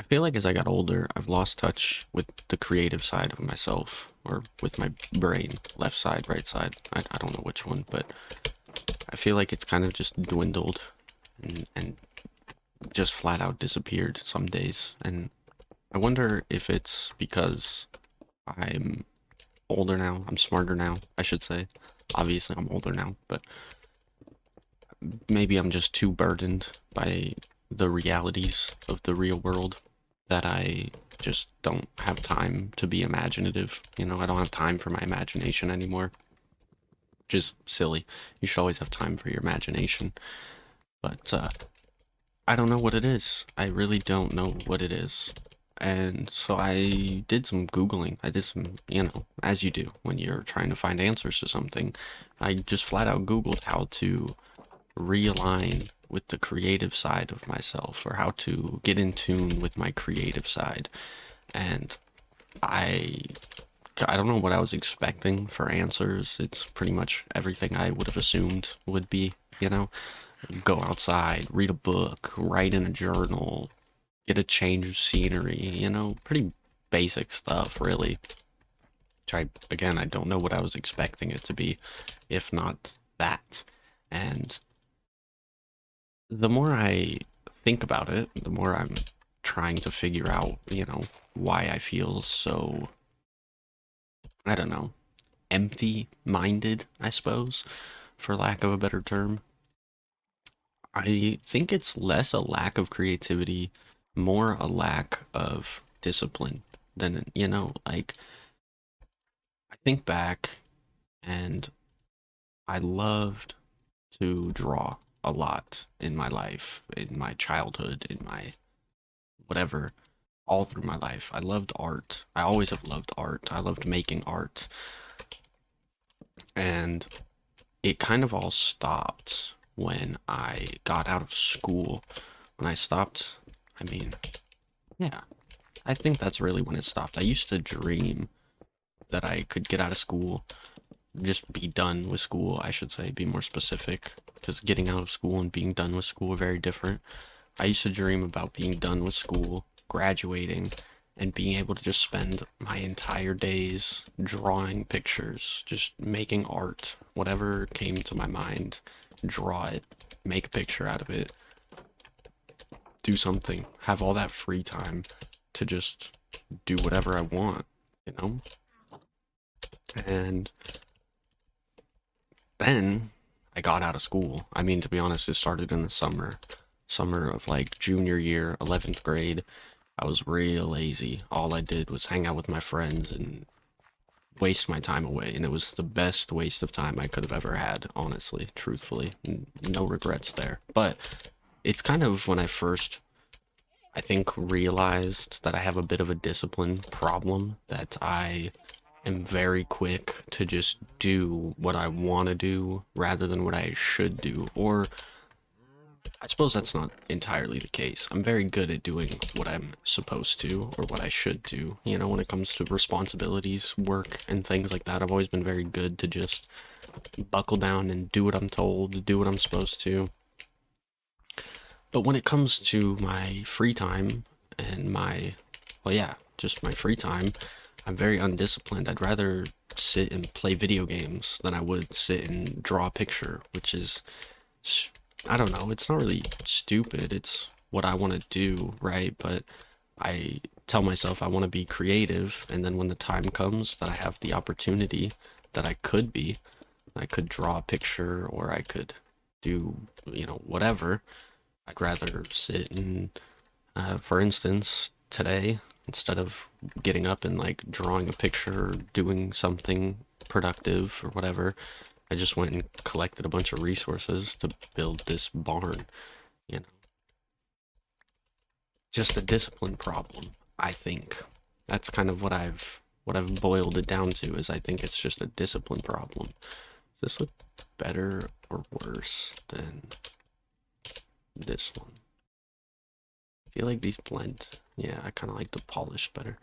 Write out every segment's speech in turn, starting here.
feel like as I got older, I've lost touch with the creative side of myself, or with my brain, left side, right side. I don't know which one, but I feel like it's kind of just dwindled and just flat out disappeared some days. And I wonder if it's because I'm older now, I'm smarter now, I should say. Obviously, I'm older now, but maybe I'm just too burdened by the realities of the real world that I just don't have time to be imaginative. I don't have time for my imagination anymore, which is silly. You should always have time for your imagination. But I don't know what it is. I really don't know what it is. And so I did some Googling. I did some, as you do when you're trying to find answers to something. I just flat out Googled how to realign with the creative side of myself, or how to get in tune with my creative side. And I I don't know what I was expecting for answers. It's pretty much everything I would have assumed would be, you know, go outside, read a book, write in a journal, get a change of scenery, pretty basic stuff really. Which again, I don't know what I was expecting it to be, if not that. And the more I think about it, the more I'm trying to figure out, why I feel so, I don't know, empty minded, I suppose, for lack of a better term. I think it's less a lack of creativity, more a lack of discipline than, like I think back and I loved to draw a lot in my life, in my childhood, in my whatever, all through my life. I loved art. I always have loved art. I loved making art. And it kind of all stopped when I got out of school. When I stopped, I mean, yeah, I think that's really when it stopped. I used to dream that I could get out of school, just be done with school, I should say, be more specific, because getting out of school and being done with school are very different. I used to dream about being done with school, graduating, and being able to just spend my entire days drawing pictures, just making art, whatever came to my mind, draw it, make a picture out of it, do something, have all that free time to just do whatever I want, you know? And then I got out of school. I mean, to be honest, it started in the summer of like junior year, 11th grade. I was real lazy. All I did was hang out with my friends and waste my time away. And it was the best waste of time I could have ever had, honestly, truthfully. No regrets there. But it's kind of when I first, I think, realized that I have a bit of a discipline problem, that I am very quick to just do what I want to do rather than what I should do. Or I suppose that's not entirely the case. I'm very good at doing what I'm supposed to or what I should do. When it comes to responsibilities, work, and things like that, I've always been very good to just buckle down and do what I'm told, do what I'm supposed to. But when it comes to my free time and well, yeah, just my free time, I'm very undisciplined. I'd rather sit and play video games than I would sit and draw a picture, which is, I don't know, it's not really stupid. It's what I want to do, right? But I tell myself I want to be creative, and then when the time comes that I have the opportunity that I could draw a picture or I could do, whatever. I'd rather sit and, for instance, today, instead of getting up and like drawing a picture or doing something productive or whatever, I just went and collected a bunch of resources to build this barn. You know, just a discipline problem, I think. That's kind of what I've boiled it down to, is I think it's just a discipline problem. Does this look better or worse than this one? I feel like these blend. Yeah, I kind of like the polished better.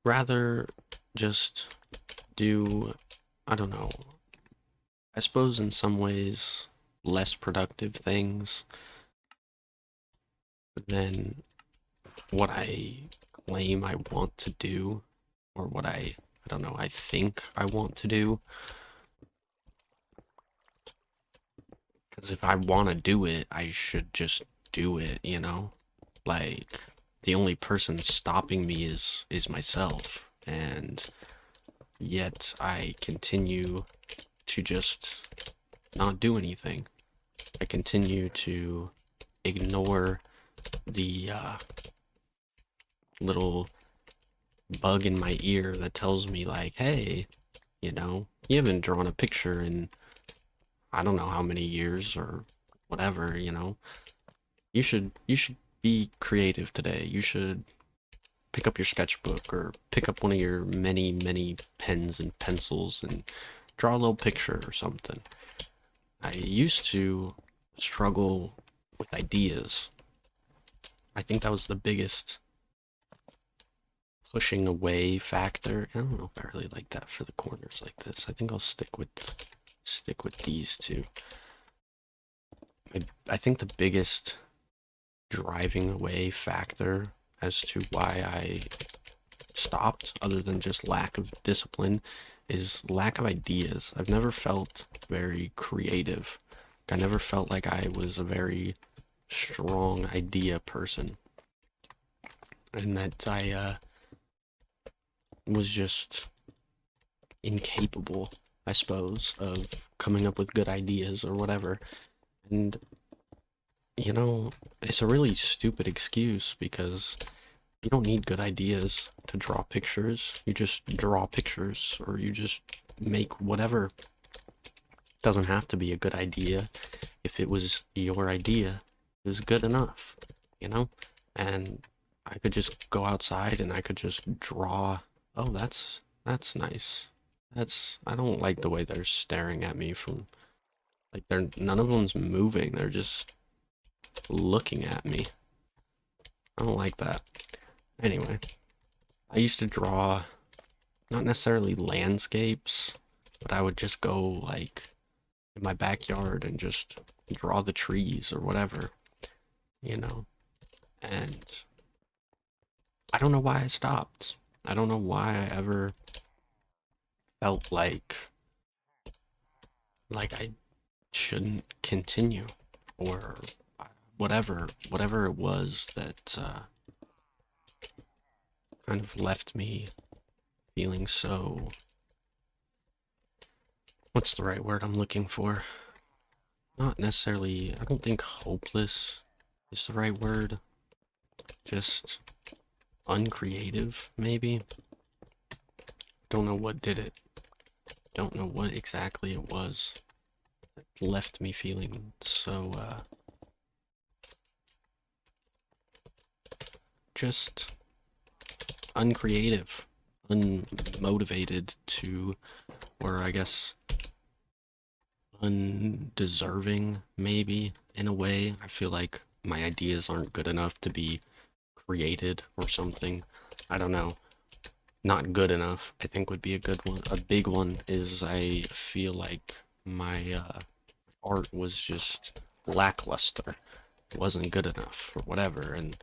Rather just do, I don't know, I suppose in some ways less productive things But then what I claim I want to do, or what I don't know, I think I want to do, because if I want to do it, I should just do it, you know? Like, the only person stopping me is myself, and yet I continue to just not do anything. I continue to ignore the little bug in my ear that tells me, like, hey, you haven't drawn a picture in I don't know how many years or whatever, you should be creative today. You should pick up your sketchbook or pick up one of your many, many pens and pencils and draw a little picture or something. I used to struggle with ideas. I think that was the biggest pushing away factor. I don't know if I really like that for the corners like this. I think I'll stick with these two. I think the biggest driving away factor as to why I stopped, other than just lack of discipline, is lack of ideas. I've never felt very creative. I never felt like I was a very strong idea person, and that I was just incapable, I suppose, of coming up with good ideas or whatever. And, you know, it's a really stupid excuse because you don't need good ideas to draw pictures. You just draw pictures or you just make whatever. Doesn't have to be a good idea. If it was your idea, it was good enough, you know? And I could just go outside and I could just draw. Oh, that's nice. I don't like the way they're staring at me from like they're none of them's moving. They're just looking at me. I don't like that. Anyway, I used to draw not necessarily landscapes, but I would just go like in my backyard and just draw the trees or whatever, you know. And I don't know why I stopped. I don't know why I ever felt like I shouldn't continue or whatever it was that kind of left me feeling so, what's the right word I'm looking for? Not necessarily, I don't think hopeless is the right word. Just uncreative, maybe. Don't know what did it. Don't know what exactly it was that left me feeling so, just uncreative, unmotivated to, or I guess undeserving, maybe, in a way. I feel like my ideas aren't good enough to be created or something. I don't know. Not good enough, I think would be a good one. A big one is I feel like my art was just lackluster. It wasn't good enough or whatever. And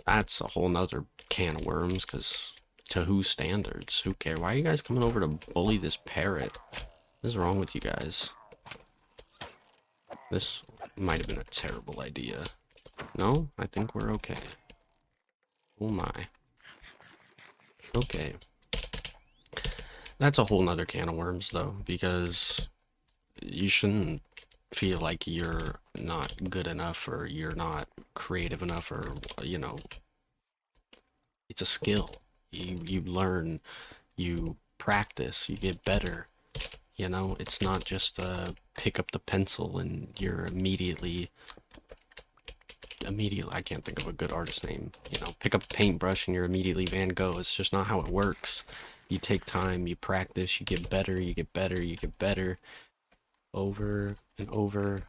that's a whole nother can of worms because to whose standards? Who care? Why are you guys coming over to bully this parrot? What is wrong with you guys? This might have been a terrible idea. No? I think we're okay. Oh my. Okay. That's a whole nother can of worms, though, because you shouldn't feel like you're not good enough or you're not creative enough or, it's a skill. You learn, you practice, you get better. It's not just pick up the pencil and you're immediately I can't think of a good artist name. Pick up a paintbrush and you're immediately Van Gogh. It's just not how it works. You take time, you practice, you get better, you get better, you get better over and over,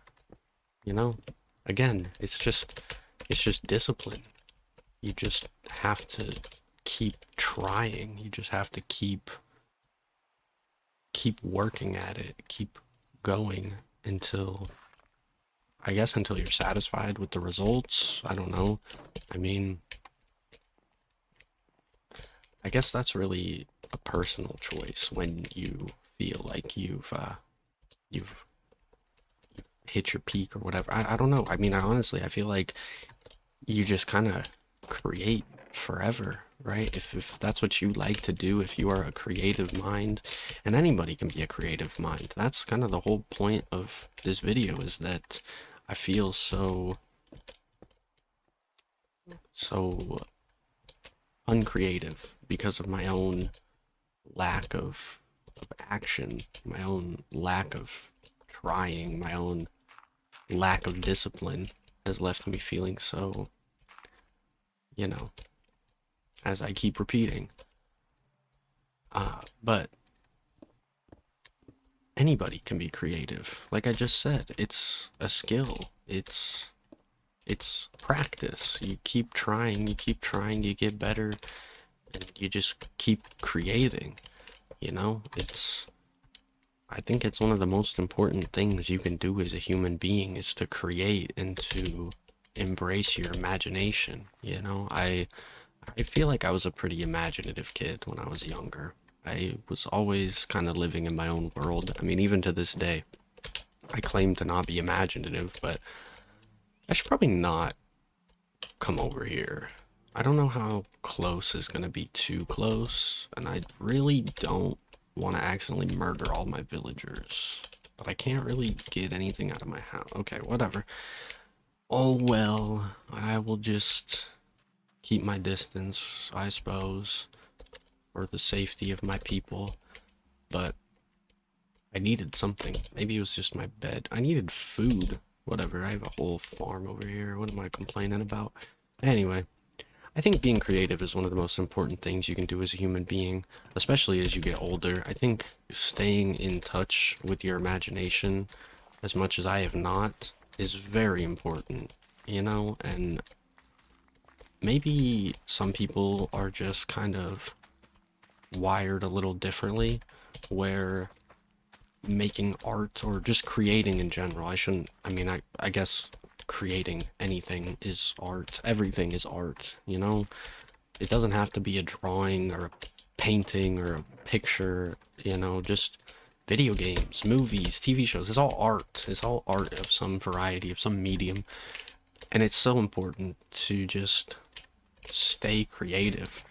you know? Again, it's just discipline. You just have to keep trying. You just have to keep working at it, keep going until I guess until you're satisfied with the results. I don't know. I mean, I guess that's really a personal choice when you feel like you've hit your peak or whatever. I don't know. I mean, I feel like you just kind of create forever, right? If that's what you like to do, if you are a creative mind, and anybody can be a creative mind. That's kind of the whole point of this video, is that I feel so uncreative because of my own lack of action, my own lack of trying, my own lack of discipline has left me feeling so, you know, as I keep repeating. But anybody can be creative. Like I just said, it's a skill. It's practice. You keep trying, you get better, and you just keep creating, you know? I think it's one of the most important things you can do as a human being, is to create and to embrace your imagination, you know? I feel like I was a pretty imaginative kid when I was younger. I was always kind of living in my own world. I mean, even to this day, I claim to not be imaginative, but I should probably not come over here. I don't know how close is going to be too close, and I really don't want to accidentally murder all my villagers. But I can't really get anything out of my house. Okay, whatever. Oh well, I will just keep my distance, I suppose, for the safety of my people. But I needed something. Maybe it was just my bed. I needed food. Whatever, I have a whole farm over here. What am I complaining about? Anyway, I think being creative is one of the most important things you can do as a human being, especially as you get older. I think staying in touch with your imagination, as much as I have not, is very important, you know? And maybe some people are just kind of wired a little differently, where making art or just creating in general, I guess creating anything is art. Everything is art, you know? It doesn't have to be a drawing or a painting or a picture, you know, just video games, movies, TV shows. It's all art. It's all art of some variety, of some medium. And it's so important to just stay creative,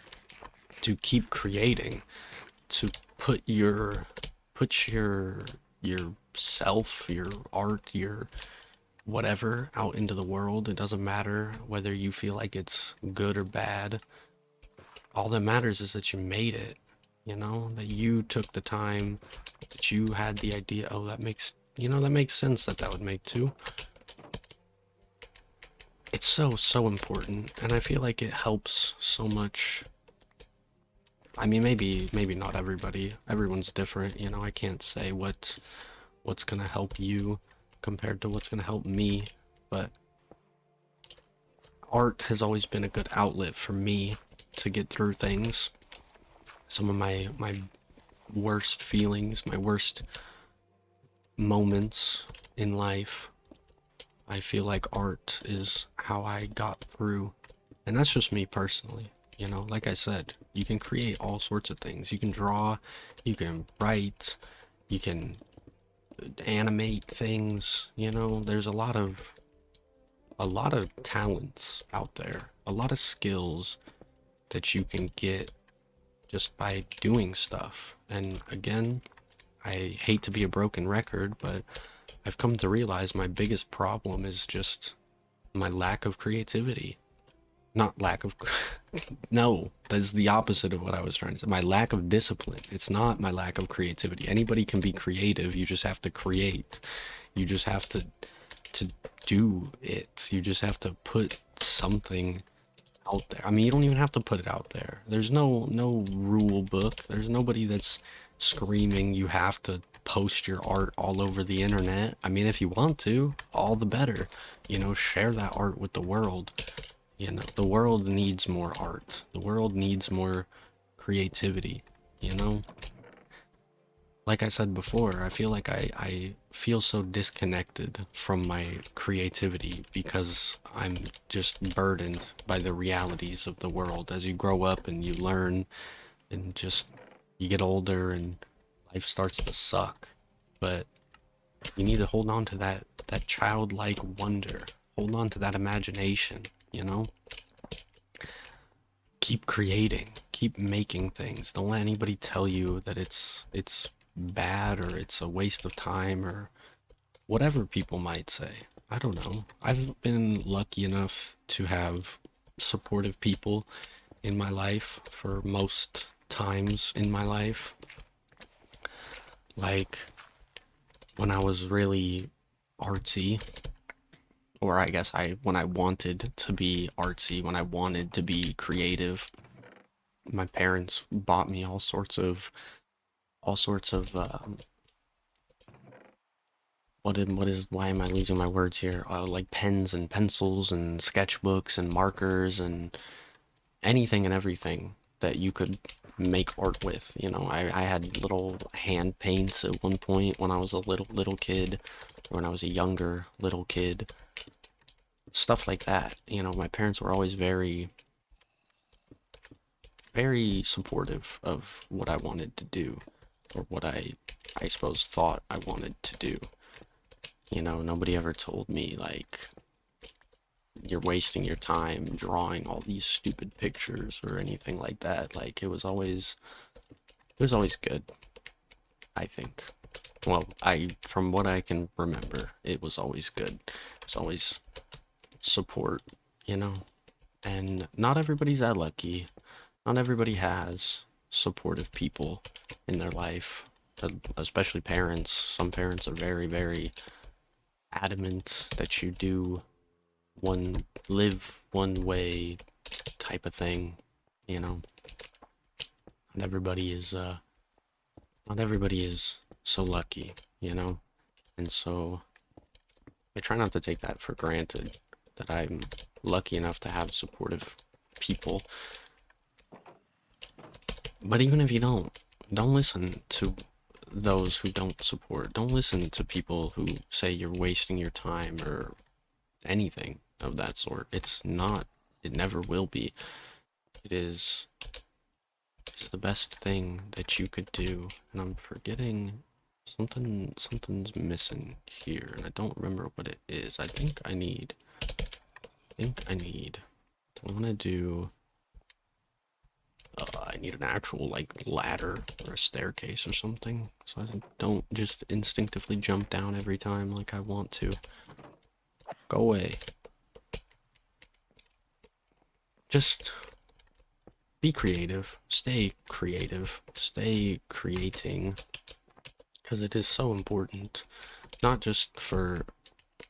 to keep creating, to put yourself, your art, your whatever out into the world. It doesn't matter whether you feel like it's good or bad. All that matters is that you made it, you know, that you took the time, that you had the idea. Oh, that makes sense that that would make too. It's so important, and I feel like it helps so much. I mean, maybe not everybody. Everyone's different, you know. I can't say what's gonna help you compared to what's gonna help me, but art has always been a good outlet for me to get through things. Some of my worst feelings, my worst moments in life, I feel like art is how I got through. And that's just me personally. You know, like I said, you can create all sorts of things. You can draw, you can write, you can animate things, you know. There's a lot of talents out there, a lot of skills that you can get just by doing stuff. And again, I hate to be a broken record, but I've come to realize my biggest problem is just my lack of creativity. Not lack of, no, that's the opposite of what I was trying to say. My lack of discipline. It's not my lack of creativity. Anybody can be creative. You just have to create. You just have to do it. You just have to put something out there. I mean, you don't even have to put it out there. There's no rule book. There's nobody that's screaming you have to post your art all over the internet. I mean, if you want to, all the better. You know, share that art with the world. You know, the world needs more art. The world needs more creativity, you know? like I said before, I feel like I feel so disconnected from my creativity because I'm just burdened by the realities of the world. As you grow up and you learn and just you get older and life starts to suck. But you need to hold on to that childlike wonder. Hold on to that imagination, you know? Keep creating, keep making things. Don't let anybody tell you that it's bad or it's a waste of time or whatever people might say. I don't know. I've been lucky enough to have supportive people in my life for most times in my life. Like when I was really artsy, or I guess when I wanted to be artsy, when I wanted to be creative, my parents bought me all sorts of why am I losing my words here? Like pens and pencils and sketchbooks and markers and anything and everything that you could make art with. I had little hand paints at one point when I was a little kid, or when I was a younger little kid, stuff like that. My parents were always very, very supportive of what I wanted to do, or what I suppose thought I wanted to do. Nobody ever told me like you're wasting your time drawing all these stupid pictures or anything like that. Like it was always good, I think. Well, I from what I can remember, it was always good. It was always support, you know. And not everybody's that lucky. Not everybody has supportive people in their life, especially parents. Some parents are very, very adamant that you do live one way type of thing, you know. Not everybody is not everybody is so lucky, you know. And so I try not to take that for granted, that I'm lucky enough to have supportive people. But even if you don't listen to those who don't support. Don't listen to people who say you're wasting your time or anything of that sort. It's not. It never will be. It is. It's the best thing that you could do. And I'm forgetting something. Something's missing here, and I don't remember what it is. I think I need. I want to do. I need an actual like ladder or a staircase or something, so I don't just instinctively jump down every time like I want to. Go away. Just be creative. Stay creative. Stay creating, because it is so important. Not just for.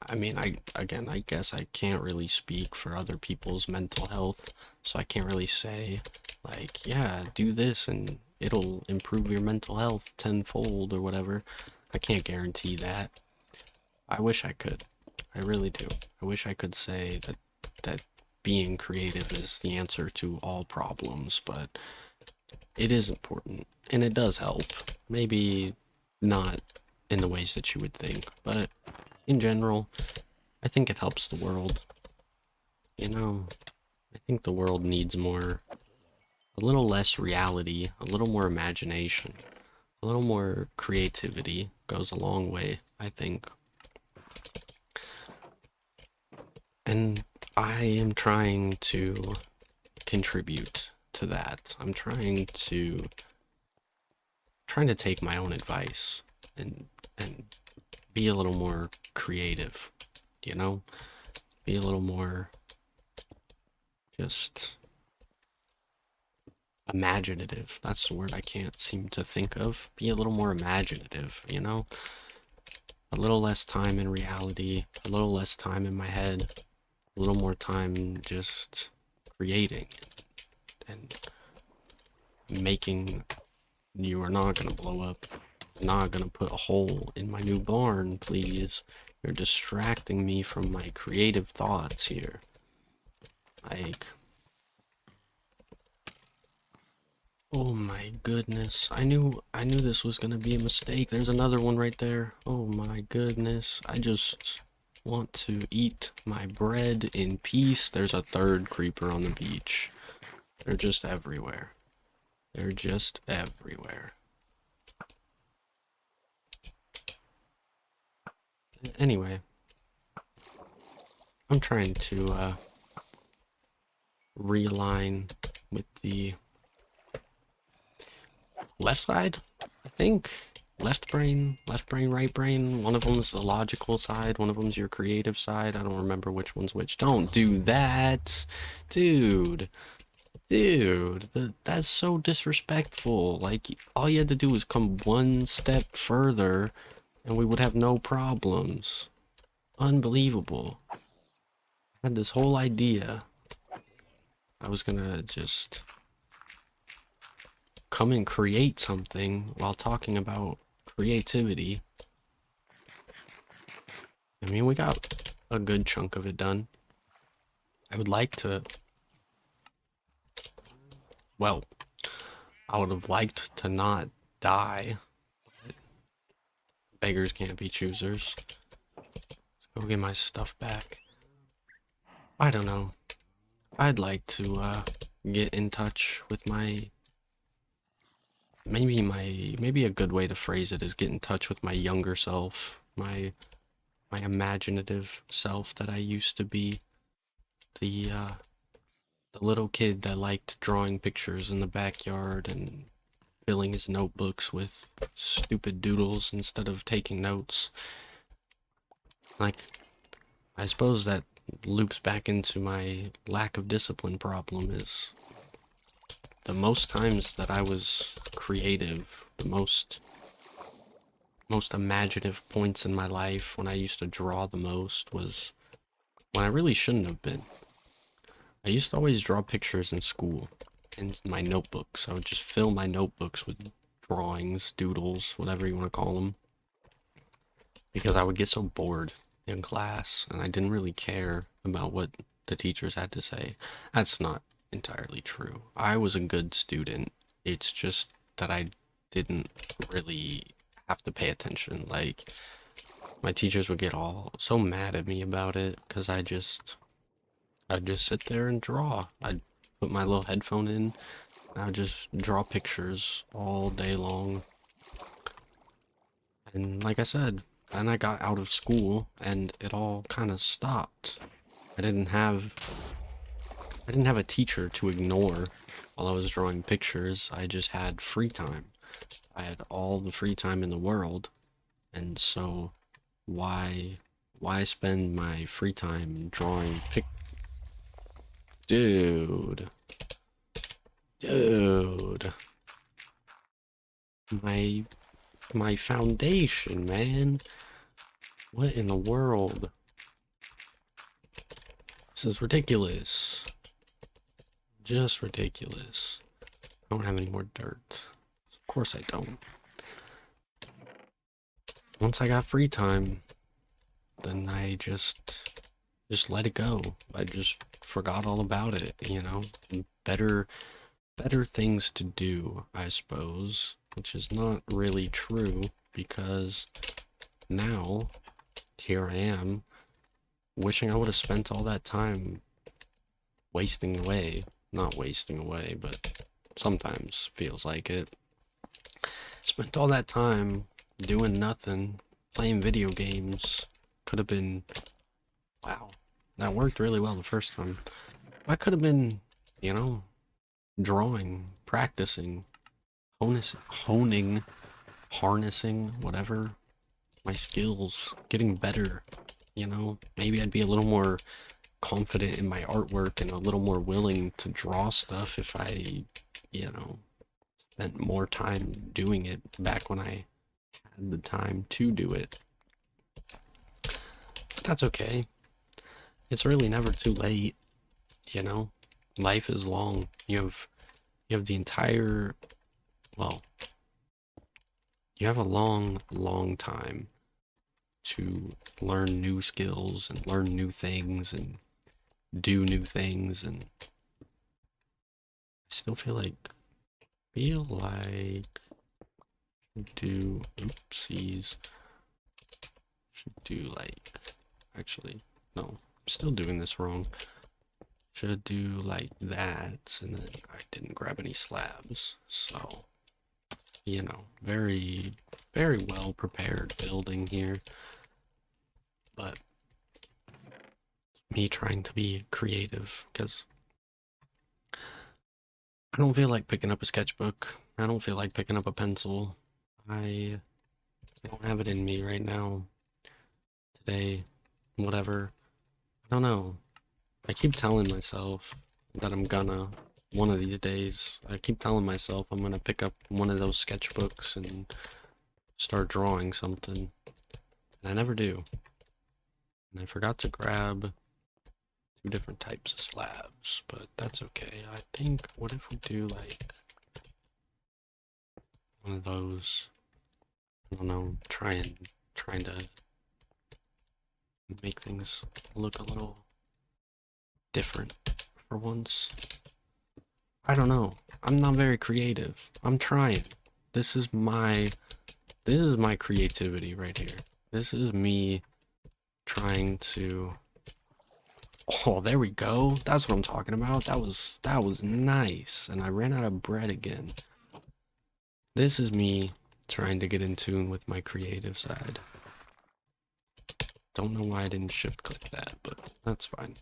I mean, I guess I can't really speak for other people's mental health, so I can't really say, like, yeah, do this and it'll improve your mental health tenfold or whatever. I can't guarantee that. I wish I could. I really do. I wish I could say that being creative is the answer to all problems, but it is important and it does help. Maybe not in the ways that you would think, but in general, I think it helps the world. You know, I think the world needs a little less reality, a little more imagination, a little more creativity goes a long way, I think. And I am trying to contribute to that. I'm trying to take my own advice and be a little more creative, you know? Be a little more just imaginative. That's the word I can't seem to think of. Be a little more imaginative, you know? A little less time in reality, a little less time in my head, a little more time just creating and making. You are not gonna blow up. Not gonna put a hole in my new barn, please. You're distracting me from my creative thoughts here. Like, Oh my goodness. I knew this was gonna be a mistake. There's another one right there. Oh my goodness. I just want to eat my bread in peace. There's a third creeper on the beach. They're just everywhere. They're just everywhere. Anyway, I'm trying to realign with the left side, I think. Left brain, right brain. One of them is the logical side, one of them's your creative side. I don't remember which one's which. Don't do that, dude. Dude, that's so disrespectful. Like, all you had to do was come one step further and we would have no problems. Unbelievable. I had this whole idea. I was gonna just come and create something while talking about creativity. I mean, we got a good chunk of it done. I would like to, well, I would have liked to not die. Beggars can't be choosers. Let's go get my stuff back. I don't know. I'd like to get in touch with maybe a good way to phrase it is get in touch with my younger self, my imaginative self that I used to be. The little kid that liked drawing pictures in the backyard and filling his notebooks with stupid doodles instead of taking notes. Like, I suppose that loops back into my lack of discipline problem is the most times that I was creative, the most imaginative points in my life when I used to draw the most was when I really shouldn't have been. I used to always draw pictures in school, in my notebooks. I would just fill my notebooks with drawings, doodles, whatever you want to call them, because I would get so bored in class and I didn't really care about what the teachers had to say. That's not entirely true. I was a good student. It's just that I didn't really have to pay attention. Like, my teachers would get all so mad at me about it because I'd just sit there and draw. I'd put my little headphone in and I'd just draw pictures all day long. And like I said, then I got out of school and it all kind of stopped. I didn't have I didn't have a teacher to ignore while I was drawing pictures. I just had free time. I had all the free time in the world, and so why why spend my free time drawing dude, dude, my my foundation, man. What in the world? This is ridiculous. Just ridiculous. I don't have any more dirt. Of course I don't. Once I got free time, then I just let it go. I just forgot all about it, you know? Better better things to do, I suppose, which is not really true because now here I am wishing I would have spent all that time wasting away. Not wasting away, but sometimes feels like it. Spent all that time doing nothing, playing video games. Could have been, wow, that worked really well the first time. I could have been, you know, drawing, practicing, honing, harnessing, whatever, my skills, getting better, you know? Maybe I'd be a little more confident in my artwork and a little more willing to draw stuff if I, you know, spent more time doing it back when I had the time to do it. But that's okay. It's really never too late, you know? Life is long. You have the entire, well, you have a long, long time to learn new skills and learn new things and do new things. And I still feel like feel like do oopsies. Should do like actually no, I'm still doing this wrong. Should do like that, and then I didn't grab any slabs, so you know, very very well prepared building here, but me trying to be creative because I don't feel like picking up a sketchbook. I don't feel like picking up a pencil. I don't have it in me right now. Today, whatever. I don't know. I keep telling myself that I'm gonna one of these days. I keep telling myself I'm gonna pick up one of those sketchbooks and start drawing something. And I never do. And I forgot to grab two different types of slabs, but that's okay. I think, what if we do like one of those? I don't know, trying to make things look a little different for once. I don't know. I'm not very creative. I'm trying. This is my this is my creativity right here. This is me trying to. Oh, there we go. That's what I'm talking about. That was nice. And I ran out of bread again. This is me trying to get in tune with my creative side. Don't know why I didn't shift click that, but that's fine.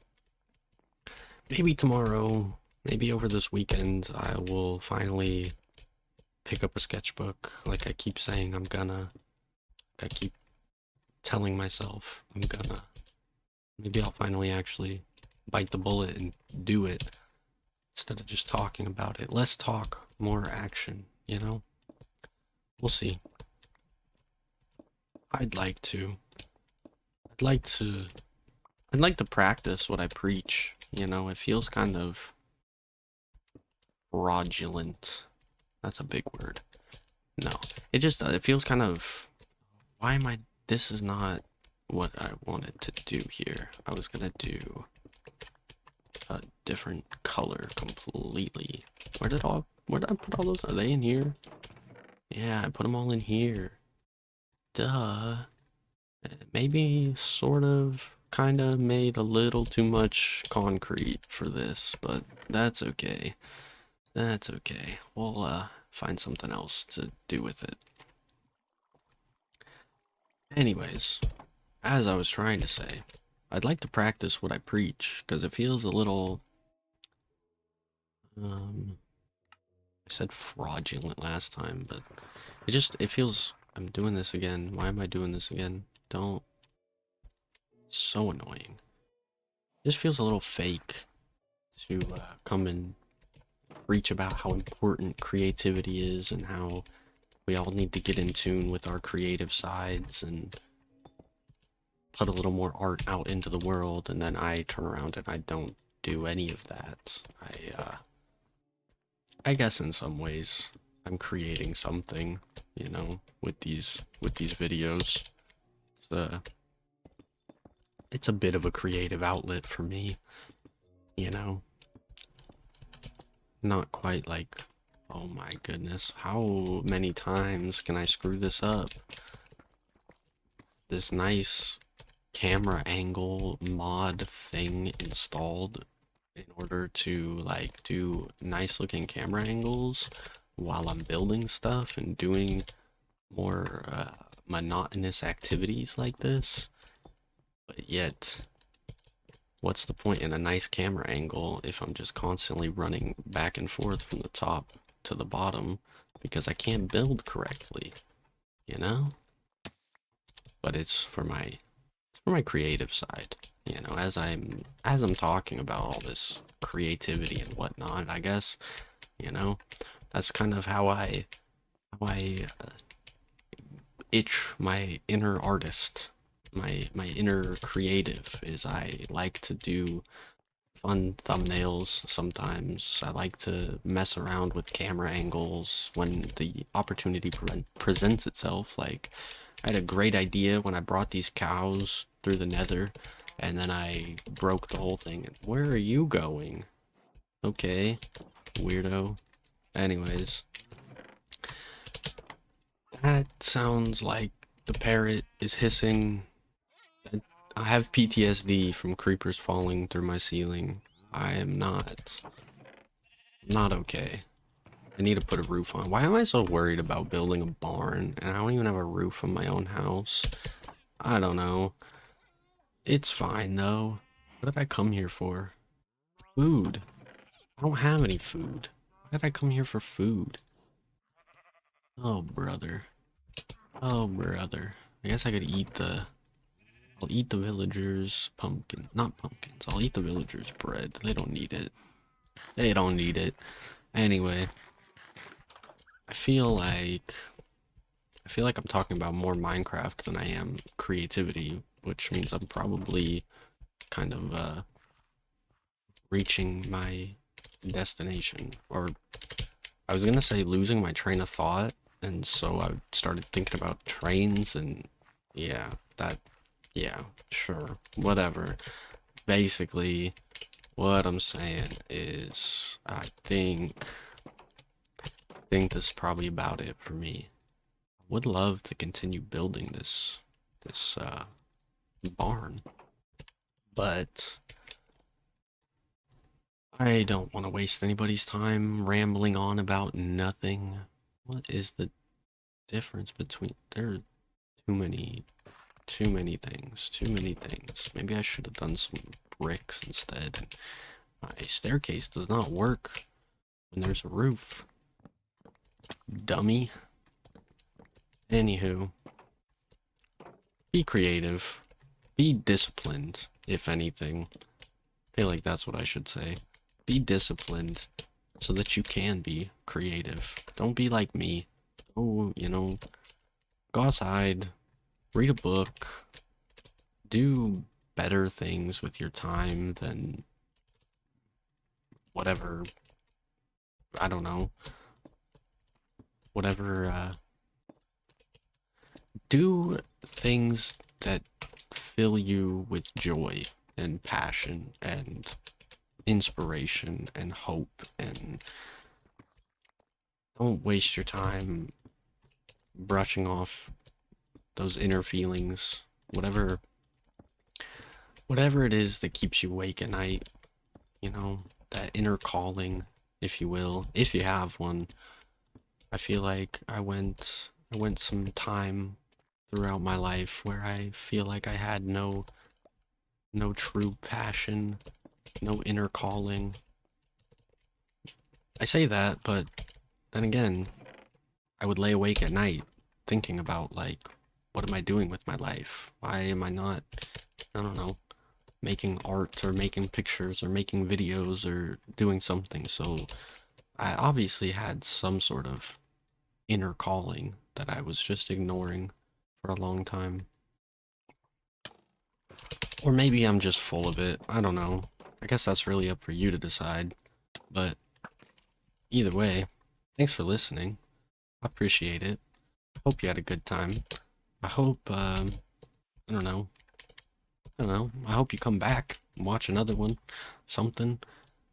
Maybe tomorrow, maybe over this weekend, I will finally pick up a sketchbook like I keep saying I'm gonna. I keep telling myself I'm gonna. Maybe I'll finally actually bite the bullet and do it instead of just talking about it. Less talk, more action, you know? We'll see. I'd like to. I'd like to. I'd like to practice what I preach. You know, it feels kind of fraudulent. That's a big word. No, it just it feels kind of. Why am I? This is not what I wanted to do here. I was gonna do a different color completely. Where did I put all those? Are they in here? Yeah, I put them all in here. Duh. Maybe sort of kind of made a little too much concrete for this, but that's okay. That's okay. We'll find something else to do with it. Anyways, as I was trying to say, I'd like to practice what I preach because it feels a little um I said fraudulent last time, but it feels I'm doing this again. Why am I doing this again? Don't. So annoying. It just feels a little fake to come and preach about how important creativity is and how we all need to get in tune with our creative sides and put a little more art out into the world, and then I turn around and I don't do any of that. I guess in some ways I'm creating something, you know, with these videos. It's it's a bit of a creative outlet for me, you know. Not quite like, oh my goodness, how many times can I screw this up? This nice camera angle mod thing installed in order to like do nice looking camera angles while I'm building stuff and doing more monotonous activities like this. But yet, what's the point in a nice camera angle if I'm just constantly running back and forth from the top to the bottom because I can't build correctly, you know? But it's for my creative side, you know, as I'm talking about all this creativity and whatnot, I guess, you know, that's kind of how I itch my inner artist, my inner creative is I like to do fun thumbnails sometimes. I like to mess around with camera angles when the opportunity presents itself. Like, I had a great idea when I brought these cows through the nether, and then I broke the whole thing. Where are you going? Okay, weirdo. Anyways, that sounds like the parrot is hissing. I have PTSD from creepers falling through my ceiling. I am not okay. I need to put a roof on. Why am I so worried about building a barn and I don't even have a roof on my own house? I don't know. It's fine though. What did I come here for? Food. I don't have any food. Why did I come here for food? Oh, brother. Oh, brother. I guess I could eat the... I'll eat the villagers' pumpkin. Not pumpkins. I'll eat the villagers' bread. They don't need it. They don't need it. Anyway, I feel like... I feel like I'm talking about more Minecraft than I am creativity, which means I'm probably kind of, reaching my destination. Or, I was gonna say losing my train of thought, and so I started thinking about trains, and yeah, yeah, sure, whatever. Basically, what I'm saying is, I think this is probably about it for me. Would love to continue building this barn, but I don't want to waste anybody's time rambling on about nothing. What is the difference between there are too many things. Maybe I should have done some bricks instead. And my staircase does not work when there's a roof. Dummy. Anywho, be creative. Be disciplined, if anything. I feel like that's what I should say. Be disciplined so that you can be creative. Don't be like me. Oh, go outside, read a book, do better things with your time than whatever, I don't know, whatever, do things that fill you with joy and passion and inspiration and hope, and don't waste your time brushing off those inner feelings, whatever it is that keeps you awake at night, that inner calling, if you will, if you have one. I feel like I went some time throughout my life where I feel like I had no true passion, no inner calling. I say that, but then again, I would lay awake at night thinking about, like, what am I doing with my life? Why am I not, I don't know, making art or making pictures or making videos or doing something? So I obviously had some sort of inner calling that I was just ignoring for a long time. Or maybe I'm just full of it. I don't know. I guess that's really up for you to decide. But either way, thanks for listening. I appreciate it. Hope you had a good time. I hope, I don't know. I don't know. I hope you come back and watch another one. Something.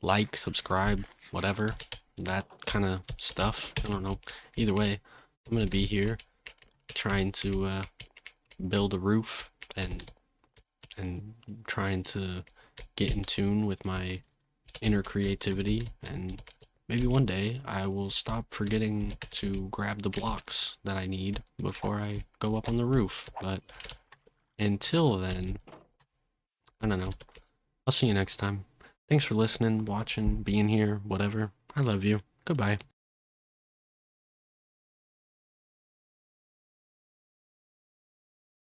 Like, subscribe, whatever. That kind of stuff. I don't know. Either way, I'm gonna be here trying to build a roof and trying to get in tune with my inner creativity, and maybe one day I will stop forgetting to grab the blocks that I need before I go up on the roof. But until then, I don't know. I'll see you next time. Thanks for listening, watching, being here, whatever. I love you. Goodbye.